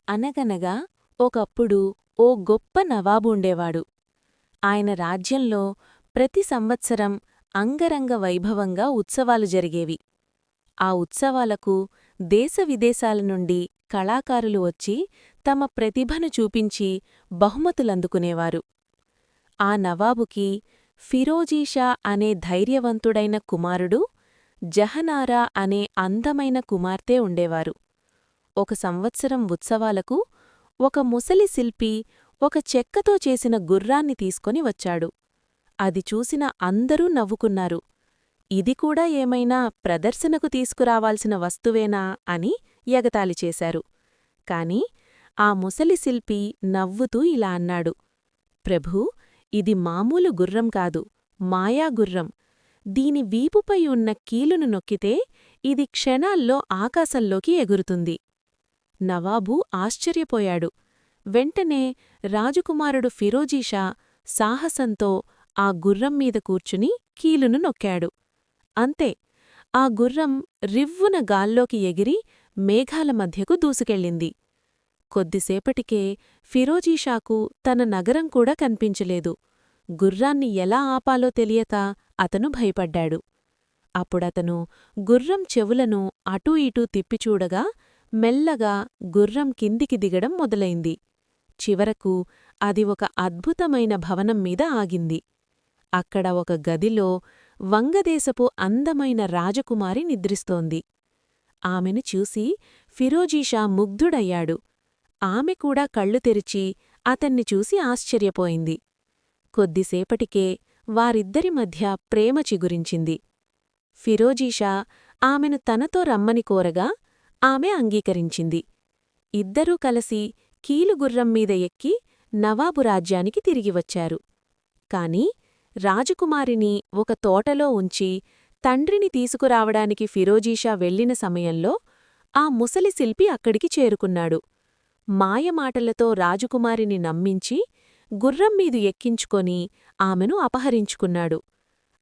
అనగనగా ఒకప్పుడు ఓ గొప్ప నవాబు ఉండేవాడు. ఆయన రాజ్యంలో ప్రతి సంవత్సరం అంగరంగ వైభవంగా ఉత్సవాలు జరిగేవి. ఆ ఉత్సవాలకు దేశవిదేశాల నుండి కళాకారులు వచ్చి తమ ప్రతిభను చూపించి బహుమతులందుకునేవారు. ఆ నవాబుకి ఫిరోజీషా అనే ధైర్యవంతుడైన కుమారుడు, జహనారా అనే అందమైన కుమార్తె ఉండేవారు. ఒక సంవత్సరం ఉత్సవాలకు ఒక ముసలి శిల్పి ఒక చెక్కతో చేసిన గుర్రాన్ని తీసుకొని వచ్చాడు. అది చూసిన అందరూ నవ్వుకున్నారు. ఇది కూడా ఏమైనా ప్రదర్శనకు తీసుకురావాల్సిన వస్తువేనా అని ఎగతాళి చేశారు. కాని ఆ ముసలి శిల్పి నవ్వుతూ ఇలా అన్నాడు: ప్రభూ, ఇది మామూలు గుర్రం కాదు, మాయాగుర్రం. దీని వీపుపై ఉన్న కీలును నొక్కితే ఇది క్షణాల్లో ఆకాశంలోకి ఎగురుతుంది. నవాబు ఆశ్చర్యపోయాడు. వెంటనే రాజకుమారుడు ఫిరోజీషా సాహసంతో ఆ గుర్రం మీద కూర్చుని కీలును నొక్కాడు. అంతే, ఆ గుర్రం రివ్వున గాల్లోకి ఎగిరి మేఘాల మధ్యకు దూసుకెళ్ళింది. కొద్దిసేపటికే ఫిరోజీషాకు తన నగరం కూడా కనిపించలేదు. గుర్రాన్ని ఎలా ఆపాలో తెలియక అతను భయపడ్డాడు. అప్పుడతను గుర్రం చెవులను అటూ ఇటూ తిప్పిచూడగా మెల్లగా గుర్రం కిందికి దిగడం మొదలైంది. చివరకు అది ఒక అద్భుతమైన భవనం మీద ఆగింది. అక్కడ ఒక గదిలో వంగదేశపు అందమైన రాజకుమారి నిద్రిస్తోంది. ఆమెను చూసి ఫిరోజీషా ముగ్ధుడయ్యాడు. ఆమె కూడా కళ్ళు తెరిచి అతన్ని చూసి ఆశ్చర్యపోయింది. కొద్దిసేపటికే వారిద్దరి మధ్య ప్రేమ చిగురించింది. ఫిరోజీషా ఆమెను తనతో రమ్మని కోరగా ఆమె అంగీకరించింది. ఇద్దరూ కలసి కీలుగుర్రం మీద ఎక్కి నవాబు రాజ్యానికి తిరిగివచ్చారు. కాని రాజకుమారిని ఒక తోటలో ఉంచి తండ్రిని తీసుకురావడానికి ఫిరోజీషా వెళ్లిన సమయంలో ఆ ముసలి శిల్పి అక్కడికి చేరుకున్నాడు. మాయమాటలతో రాజకుమారిని నమ్మించి గుర్రంమీదు ఎక్కించుకొని ఆమెను అపహరించుకున్నాడు.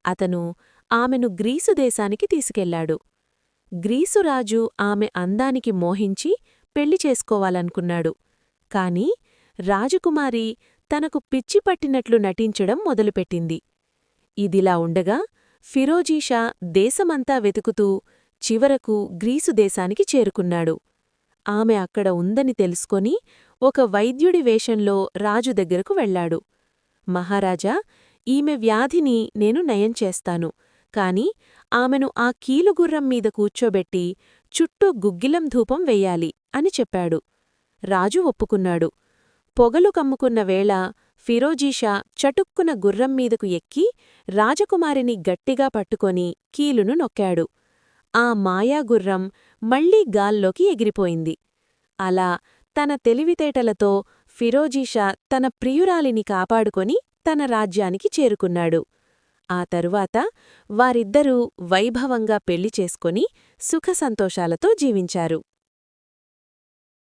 అతను ఆమెను గ్రీసు దేశానికి తీసుకెళ్లాడు. గ్రీసురాజు ఆమె అందానికి మోహించి పెళ్లి చేసుకోవాలనుకున్నాడు. కాని రాజకుమారి తనకు పిచ్చిపట్టినట్లు నటించడం మొదలుపెట్టింది. ఇదిలా ఉండగా ఫిరోజీషా దేశమంతా వెతుకుతూ చివరకు గ్రీసు దేశానికి చేరుకున్నాడు. ఆమె అక్కడ ఉందని తెలుసుకొని ఒక వైద్యుడి వేషంలో రాజు దగ్గరకు వెళ్లాడు. మహారాజా, ఈమె వ్యాధిని నేను నయం చేస్తాను, కాని ఆమెను ఆ కీలుగుర్రం మీద కూర్చోబెట్టి చుట్టూ గుగ్గిలం ధూపం వెయ్యాలి అని చెప్పాడు. రాజు ఒప్పుకున్నాడు. పొగలు కమ్ముకున్న వేళ ఫిరోజీషా చటుక్కున గుర్రంమీదకు ఎక్కి రాజకుమారిని గట్టిగా పట్టుకొని కీలును నొక్కాడు. ఆ మాయాగుర్రం మళ్లీ గాల్లోకి ఎగిరిపోయింది. అలా తన తెలివితేటలతో ఫిరోజీషా తన ప్రియురాలిని కాపాడుకొని తన రాజ్యానికి చేరుకున్నాడు. ఆ తరువాత వారిద్దరూ వైభవంగా పెళ్లి చేసుకొని సుఖసంతోషాలతో జీవించారు.